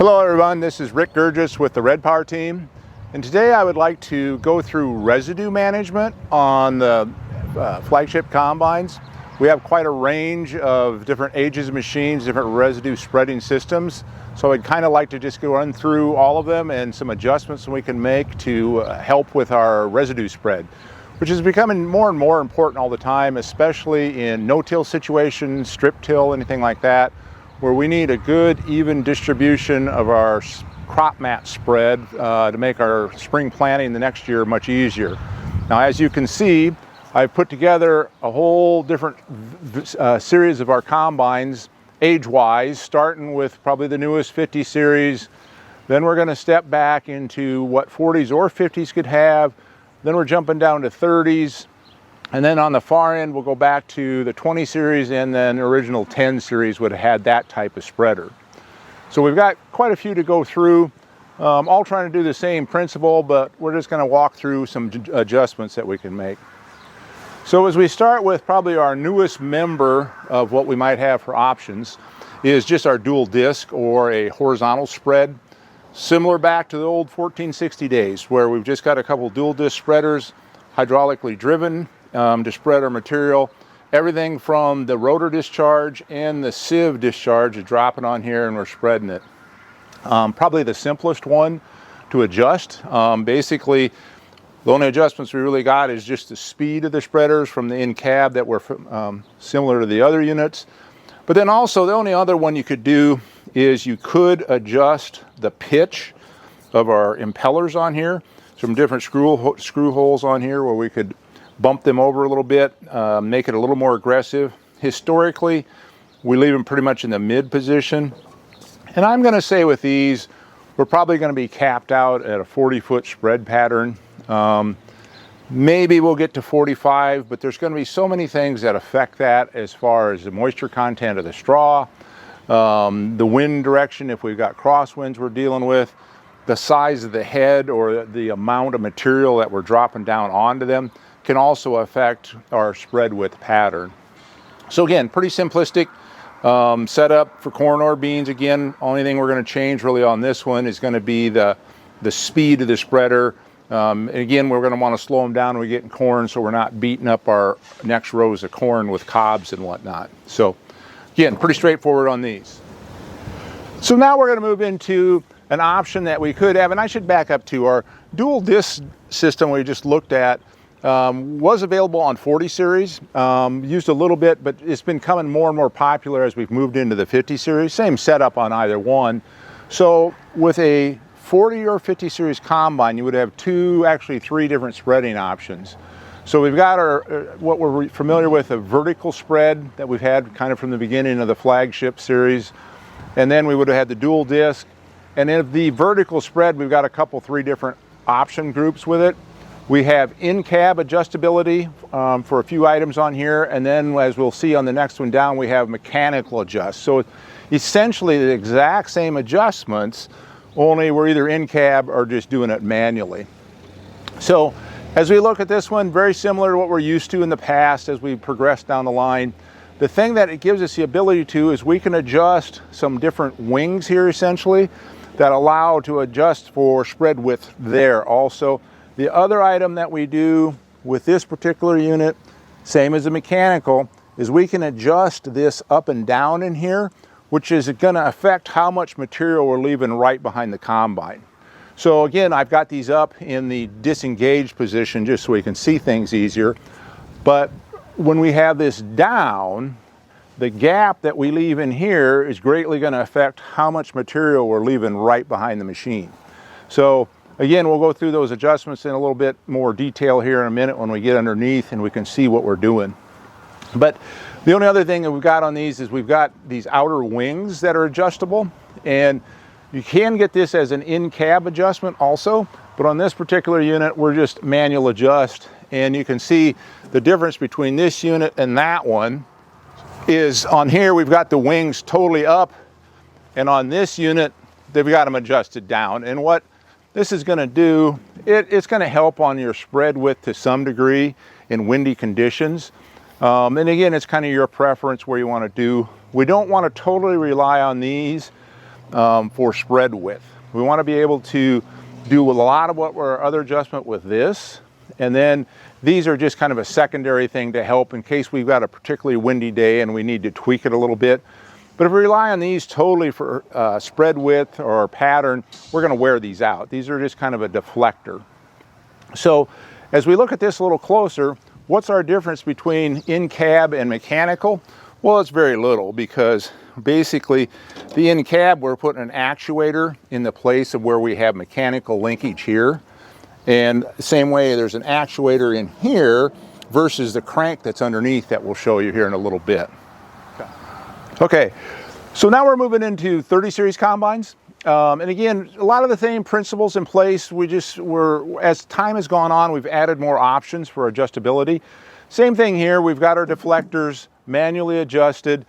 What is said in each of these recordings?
Hello everyone, this is Rick Gurgis with the Red Power team, and today I would like to go through residue management on the flagship combines. We have quite a range of different ages of machines, different residue spreading systems, so I'd kind of like to just go run through all of them and some adjustments we can make to help with our residue spread, which is becoming more and more important all the time, especially in no-till situations, strip till, anything like that, where we need a good even distribution of our crop mat spread to make our spring planting the next year much easier. Now, as you can see, I've put together a whole different series of our combines age-wise, starting with probably the newest 50 series. Then we're going to step back into what 40s or 50s could have. Then we're jumping down to 30s. And then on the far end, we'll go back to the 20 series, and then original 10 series would have had that type of spreader. So we've got quite a few to go through, all trying to do the same principle, but we're just going to walk through some adjustments that we can make. So as we start with probably our newest member of what we might have for options is just our dual disc or a horizontal spread. Similar back to the old 1460 days where we've just got a couple dual disc spreaders, hydraulically driven, to spread our material. Everything from the rotor discharge and the sieve discharge is dropping on here and we're spreading it. Probably the simplest one to adjust. Basically, the only adjustments we really got is just the speed of the spreaders from the in cab that were similar to the other units. But then also the only other one you could do is you could adjust the pitch of our impellers on here. Some different screw holes on here where we could bump them over a little bit, make it a little more aggressive. Historically, we leave them pretty much in the mid position. And I'm going to say with these, we're probably going to be capped out at a 40-foot spread pattern. Maybe we'll get to 45, but there's going to be so many things that affect that as far as the moisture content of the straw, the wind direction if we've got crosswinds we're dealing with, the size of the head or the amount of material that we're dropping down onto them can also affect our spread width pattern. So again, pretty simplistic setup for corn or beans. Again, only thing we're going to change really on this one is going to be the speed of the spreader. Again, we're going to want to slow them down when we get in corn so we're not beating up our next rows of corn with cobs and whatnot. So again, pretty straightforward on these. So now we're going to move into an option that we could have, and I should back up to our dual disc system we just looked at. Was available on 40 series, used a little bit, but it's been coming more and more popular as we've moved into the 50 series. Same setup on either one. So with a 40 or 50 series combine, you would have actually three different spreading options. So we've got our what we're familiar with, a vertical spread that we've had kind of from the beginning of the flagship series. And then we would have had the dual disc. And in the vertical spread, we've got three different option groups with it. We have in-cab adjustability for a few items on here, and then as we'll see on the next one down, we have mechanical adjust. So essentially the exact same adjustments, only we're either in-cab or just doing it manually. So as we look at this one, very similar to what we're used to in the past as we progress down the line. The thing that it gives us the ability to is we can adjust some different wings here essentially that allow to adjust for spread width there also. The other item that we do with this particular unit, same as the mechanical, is we can adjust this up and down in here, which is going to affect how much material we're leaving right behind the combine. So again, I've got these up in the disengaged position just so we can see things easier. But when we have this down, the gap that we leave in here is greatly going to affect how much material we're leaving right behind the machine. So again, we'll go through those adjustments in a little bit more detail here in a minute when we get underneath and we can see what we're doing. But the only other thing that we've got on these is we've got these outer wings that are adjustable, and you can get this as an in-cab adjustment also, but on this particular unit, we're just manual adjust, and you can see the difference between this unit and that one is on here we've got the wings totally up, and on this unit, they've got them adjusted down. And what this is going to do, it's going to help on your spread width to some degree in windy conditions. And again, it's kind of your preference where you want to do. We don't want to totally rely on these for spread width. We want to be able to do a lot of what our other adjustment with this, and then these are just kind of a secondary thing to help in case we've got a particularly windy day and we need to tweak it a little bit. But if we rely on these totally for spread width or pattern, we're going to wear these out. These are just kind of a deflector. So as we look at this a little closer, what's our difference between in-cab and mechanical? Well, it's very little, because basically the in-cab, we're putting an actuator in the place of where we have mechanical linkage here. And the same way, there's an actuator in here versus the crank that's underneath that we'll show you here in a little bit. Okay, so now we're moving into 30 series combines. And again, a lot of the same principles in place. As time has gone on, we've added more options for adjustability. Same thing here, we've got our deflectors manually adjusted.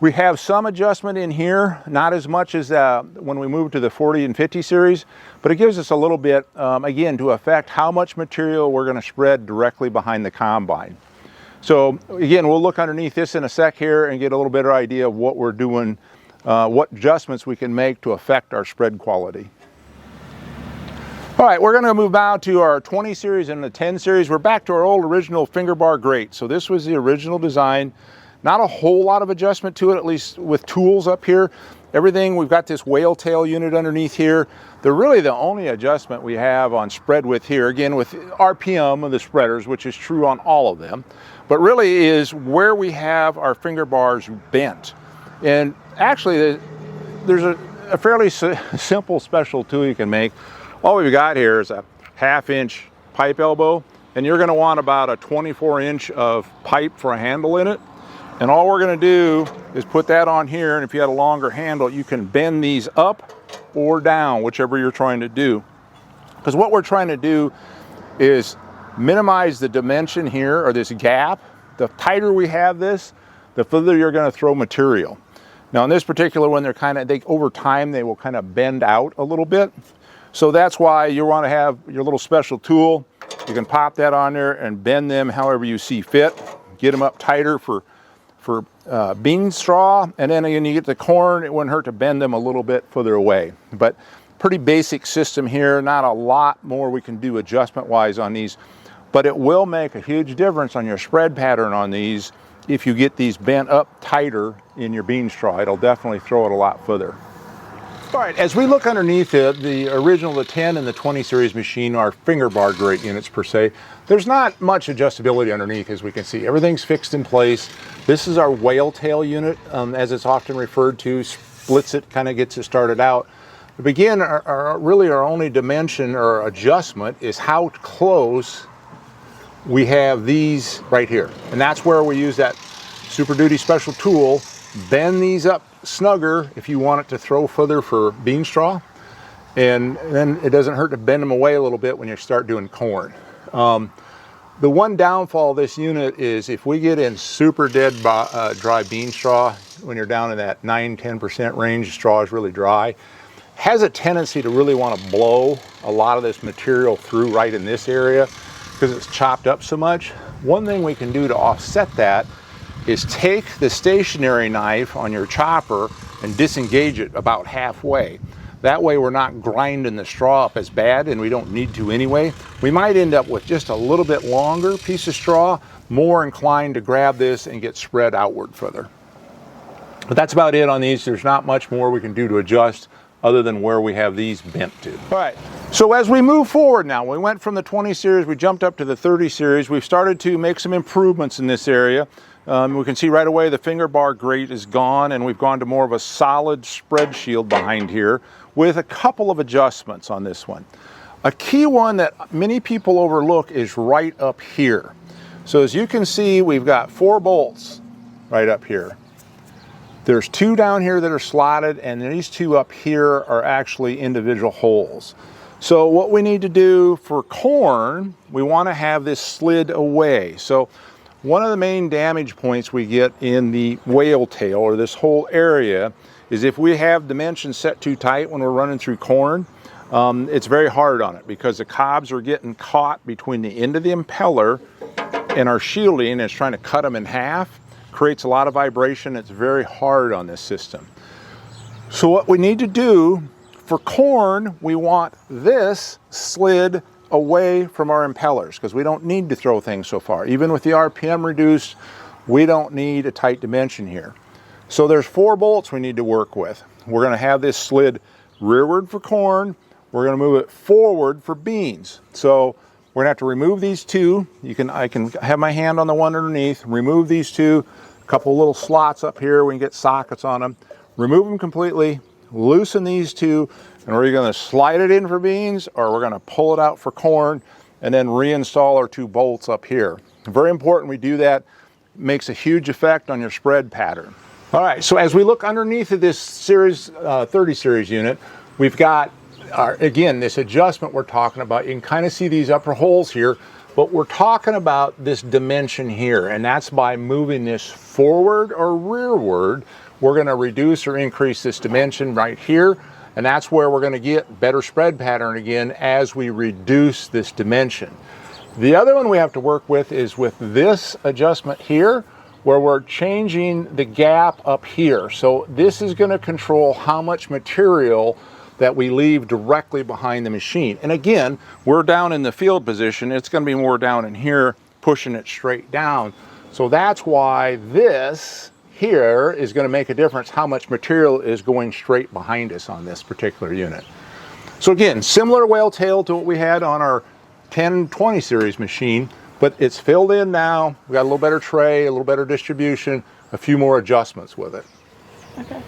We have some adjustment in here, not as much as when we move to the 40 and 50 series, but it gives us a little bit, again, to affect how much material we're going to spread directly behind the combine. So again, we'll look underneath this in a sec here and get a little better idea of what we're doing, what adjustments we can make to affect our spread quality. All right, we're going to move now to our 20 series and the 10 series. We're back to our old original finger bar grate. So this was the original design. Not a whole lot of adjustment to it, at least with tools up here. Everything, we've got this whale tail unit underneath here. They're really the only adjustment we have on spread width here, again with RPM of the spreaders, which is true on all of them, but really is where we have our finger bars bent. And actually, there's a fairly simple special tool you can make. All we've got here is a 1/2 inch pipe elbow, and you're going to want about a 24 inch of pipe for a handle in it. And all we're going to do is put that on here, and if you had a longer handle, you can bend these up or down, whichever you're trying to do. Because what we're trying to do is minimize the dimension here, or this gap. The tighter we have this, the further you're going to throw material. Now in this particular one, over time they will kind of bend out a little bit. So that's why you want to have your little special tool. You can pop that on there and bend them however you see fit. Get them up tighter for bean straw, and then when you get the corn, it wouldn't hurt to bend them a little bit further away. But pretty basic system here, not a lot more we can do adjustment wise on these, but it will make a huge difference on your spread pattern on these if you get these bent up tighter in your bean straw. It'll definitely throw it a lot further. All right, as we look underneath it, the original, the 10 and the 20 series machine are finger bar grate units per se. There's not much adjustability underneath, as we can see. Everything's fixed in place. This is our whale tail unit, as it's often referred to, splits it, kind of gets it started out. To begin, really our only dimension or adjustment is how close we have these right here. And that's where we use that Super Duty special tool, bend these up snugger if you want it to throw further for bean straw, and then it doesn't hurt to bend them away a little bit when you start doing corn. The one downfall of this unit is if we get in super dead dry bean straw, when you're down in that 9-10% range, straw is really dry, has a tendency to really want to blow a lot of this material through right in this area because it's chopped up so much. One thing we can do to offset that is take the stationary knife on your chopper and disengage it about halfway. That way we're not grinding the straw up as bad, and we don't need to anyway. We might end up with just a little bit longer piece of straw, more inclined to grab this and get spread outward further. But that's about it on these. There's not much more we can do to adjust other than where we have these bent to. All right, so as we move forward now, we went from the 20 series, we jumped up to the 30 series. We've started to make some improvements in this area. We can see right away the finger bar grate is gone, and we've gone to more of a solid spread shield behind here with a couple of adjustments on this one. A key one that many people overlook is right up here. So as you can see, we've got 4 bolts right up here. There's 2 down here that are slotted, and these 2 up here are actually individual holes. So what we need to do for corn, we want to have this slid away. So one of the main damage points we get in the whale tail, or this whole area, is if we have dimensions set too tight when we're running through corn, it's very hard on it because the cobs are getting caught between the end of the impeller and our shielding, and it's trying to cut them in half. Creates a lot of vibration. It's very hard on this system. So what we need to do for corn, we want this slid away from our impellers because we don't need to throw things so far. Even with the RPM reduced, we don't need a tight dimension here. So there's 4 bolts we need to work with. We're going to have this slid rearward for corn. We're going to move it forward for beans. So we're going to have to remove these 2. I can have my hand on the one underneath, remove these 2, a couple little slots up here, we can get sockets on them. Remove them completely, loosen these 2, and we're going to slide it in for beans, or we're going to pull it out for corn, and then reinstall our 2 bolts up here. Very important we do that. It makes a huge effect on your spread pattern. All right, so as we look underneath of this series 30 series unit, we've got again, this adjustment we're talking about. You can kind of see these upper holes here, but we're talking about this dimension here, and that's by moving this forward or rearward. We're going to reduce or increase this dimension right here, and that's where we're going to get better spread pattern again as we reduce this dimension. The other one we have to work with is with this adjustment here, where we're changing the gap up here. So this is going to control how much material that we leave directly behind the machine. And again, we're down in the field position. It's going to be more down in here, pushing it straight down. So that's why this here is going to make a difference how much material is going straight behind us on this particular unit. So again, similar whale tail to what we had on our 1020 series machine, but it's filled in now. We've got a little better tray, a little better distribution, a few more adjustments with it. Okay.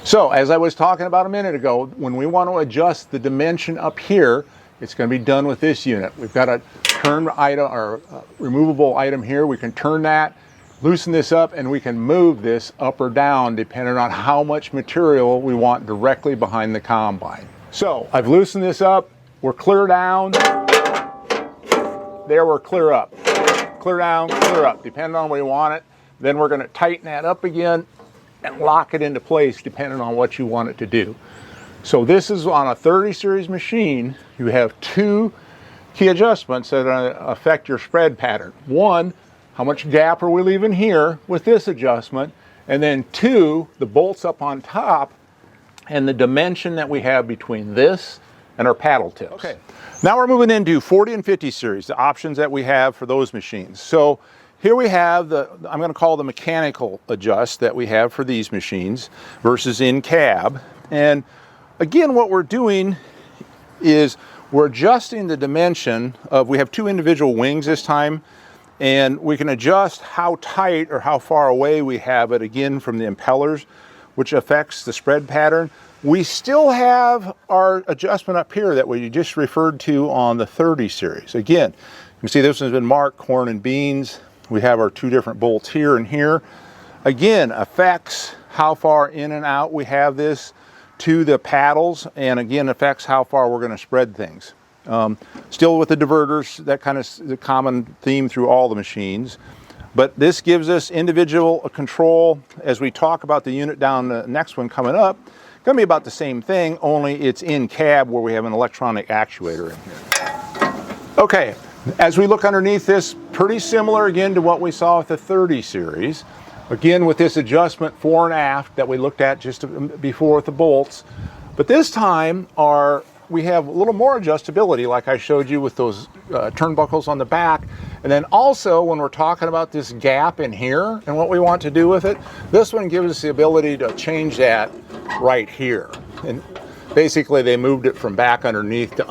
So as I was talking about a minute ago, when we want to adjust the dimension up here, it's going to be done with this unit. We've got a turn item or removable item here. We can turn that, loosen this up, and we can move this up or down depending on how much material we want directly behind the combine. So I've loosened this up. We're clear down. There we're clear up. Clear down, clear up, depending on where you want it. Then we're going to tighten that up again and lock it into place depending on what you want it to do. So this is on a 30 series machine. You have 2 key adjustments that affect your spread pattern. 1, how much gap are we leaving here with this adjustment? And then 2, the bolts up on top and the dimension that we have between this and our paddle tips. Okay, now we're moving into 40 and 50 series, the options that we have for those machines. So here we have I'm going to call the mechanical adjust that we have for these machines versus in cab. And again, what we're doing is we're adjusting the dimension of, we have 2 individual wings this time, and we can adjust how tight or how far away we have it again from the impellers, which affects the spread pattern. We still have our adjustment up here that we just referred to on the 30 series. Again, you can see this one's been marked corn and beans. We have our 2 different bolts here and here. Again, affects how far in and out we have this to the paddles, and again affects how far we're going to spread things. Still with the diverters, that kind of the common theme through all the machines. But this gives us individual control. As we talk about the unit down the next one coming up, going to be about the same thing, only it's in cab where we have an electronic actuator in here. Okay, as we look underneath this, pretty similar again to what we saw with the 30 series. Again, with this adjustment fore and aft that we looked at just before with the bolts. But this time we have a little more adjustability, like I showed you with those turnbuckles on the back. And then also when we're talking about this gap in here and what we want to do with it, this one gives us the ability to change that right here. And basically they moved it from back underneath to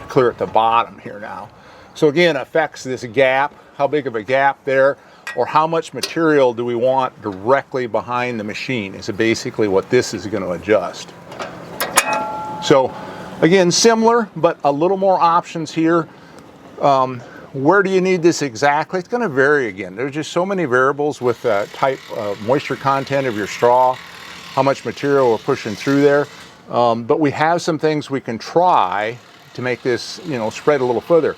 clear at the bottom here now. So again, affects this gap, how big of a gap there, or how much material do we want directly behind the machine is basically what this is going to adjust. So again, similar, but a little more options here. Where do you need this exactly? It's going to vary again. There's just so many variables with the type of moisture content of your straw, how much material we're pushing through there. But we have some things we can try to make this, spread a little further.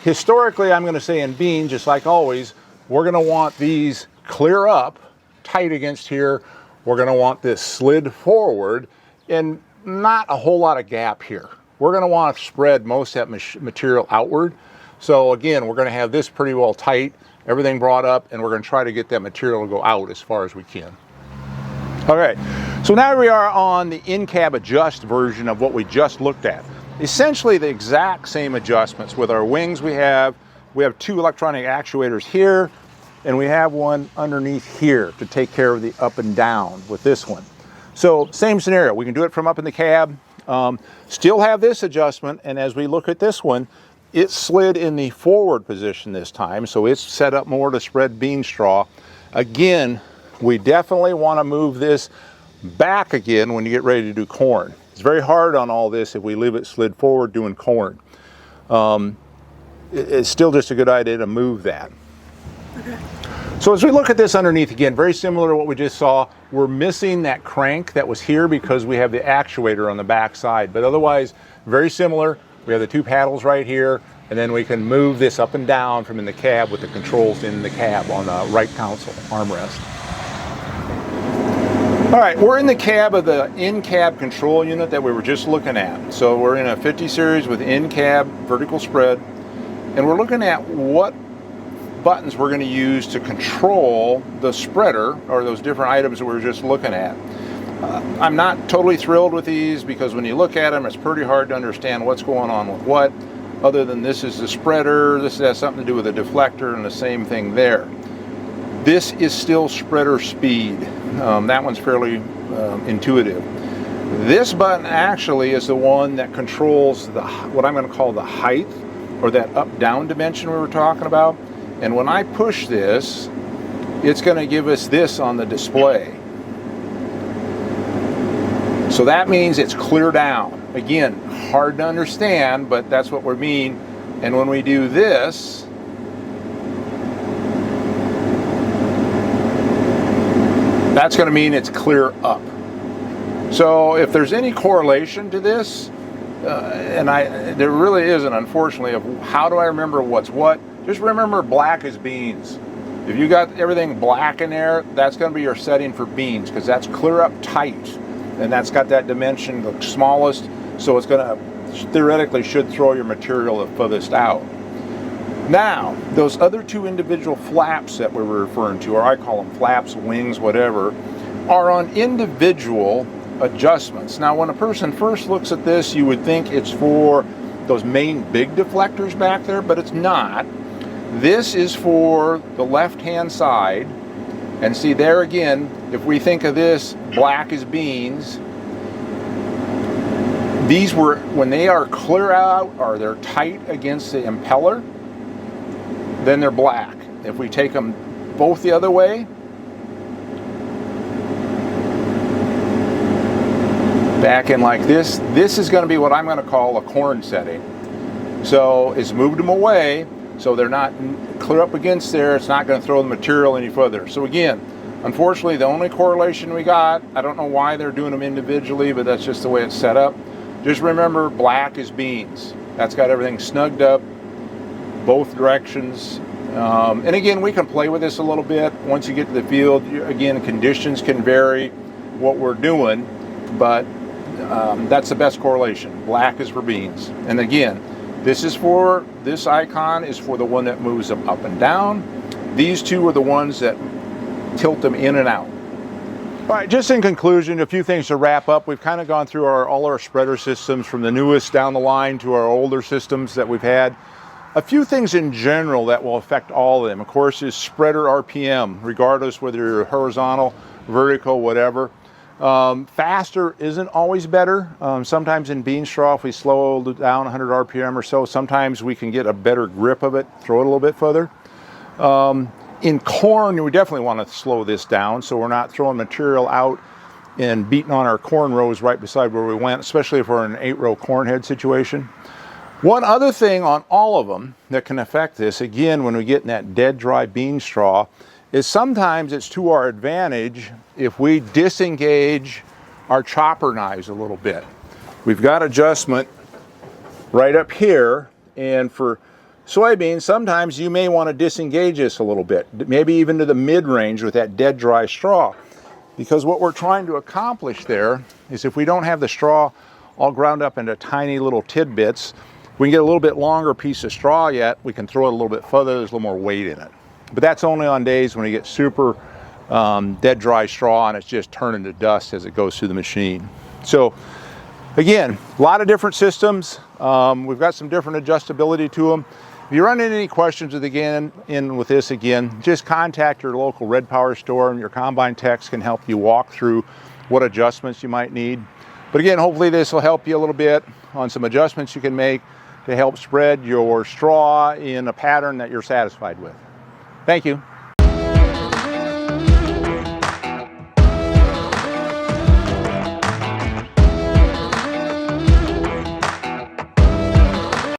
Historically, I'm going to say in beans, just like always, we're going to want these clear up, tight against here. We're going to want this slid forward and not a whole lot of gap here. We're going to want to spread most of that material outward. So again, we're going to have this pretty well tight, everything brought up, and we're going to try to get that material to go out as far as we can. All right, So now we are on the in-cab adjust version of what we just looked at. Essentially the exact same adjustments. With our wings we have two electronic actuators here, and we have one underneath here to take care of the up and down with this one. So same scenario, we can do it from up in the cab, still have this adjustment, and as we look at this one, it slid in the forward position this time, so it's set up more to spread bean straw. Again, we definitely want to move this back again when you get ready to do corn. It's very hard on all this if we leave it slid forward doing corn. It's still just a good idea to move that. Okay. So as we look at this underneath again, very similar to what we just saw, we're missing that crank that was here because we have the actuator on the back side, but otherwise very similar. We have the two paddles right here, and then we can move this up and down from in the cab with the controls in the cab on the right console armrest. All right, we're in the cab of the in-cab control unit that we were just looking at. So we're in a 50 series with in-cab vertical spread, and we're looking at what buttons we're going to use to control the spreader or those different items that we were just looking at. I'm not totally thrilled with these because when you look at them, it's pretty hard to understand what's going on with what, other than this is the spreader, this has something to do with the deflector, and the same thing there. This is still spreader speed. That one's fairly intuitive. This button actually is the one that controls what I'm going to call the height, or that up-down dimension we were talking about. And when I push this, it's going to give us this on the display. So that means it's clear down. Again, hard to understand, but that's what we mean. And when we do this, that's going to mean it's clear up. So if there's any correlation to this, there really isn't, unfortunately, of how do I remember what's what. Just remember black is beans. If you got everything black in there, that's going to be your setting for beans, because that's clear up tight, and that's got that dimension the smallest, so it's going to theoretically should throw your material the furthest out. Now, those other two individual flaps that we were referring to, or I call them flaps, wings, whatever, are on individual adjustments. Now, when a person first looks at this, you would think it's for those main big deflectors back there, but it's not. This is for the left-hand side. And see there again, if we think of this, black as beans, these were, when they are clear out or they're tight against the impeller, then they're black. If we take them both the other way, back in like this, this is going to be what I'm going to call a corn setting. So it's moved them away, so they're not clear up against there. It's not going to throw the material any further. So again, unfortunately, the only correlation we got, I don't know why they're doing them individually, but that's just the way it's set up. Just remember, black is beans. That's got everything snugged up, both directions. And again, we can play with this a little bit. Once you get to the field, again, conditions can vary what we're doing, but that's the best correlation. Black is for beans. And again, this icon is for the one that moves them up and down. These two are the ones that tilt them in and out. All right, just in conclusion, a few things to wrap up. We've kind of gone through all our spreader systems from the newest down the line to our older systems that we've had. A few things in general that will affect all of them, of course, is spreader RPM, regardless whether you're horizontal, vertical, whatever. Faster isn't always better. Sometimes in bean straw, if we slow down 100 RPM or so, sometimes we can get a better grip of it, throw it a little bit further. In corn, we definitely want to slow this down so we're not throwing material out and beating on our corn rows right beside where we went, especially if we're in an 8-row corn head situation. One other thing on all of them that can affect this, again, when we get in that dead dry bean straw, is sometimes it's to our advantage if we disengage our chopper knives a little bit. We've got adjustment right up here, and for soybeans, sometimes you may want to disengage this a little bit, maybe even to the mid-range with that dead dry straw. Because what we're trying to accomplish there is if we don't have the straw all ground up into tiny little tidbits, we can get a little bit longer piece of straw yet, we can throw it a little bit further, there's a little more weight in it. But that's only on days when you get super dead dry straw, and it's just turning to dust as it goes through the machine. So again, a lot of different systems. We've got some different adjustability to them. If you run into any questions with this again, just contact your local Red Power store, and your combine techs can help you walk through what adjustments you might need. But again, hopefully this will help you a little bit on some adjustments you can make to help spread your straw in a pattern that you're satisfied with. Thank you.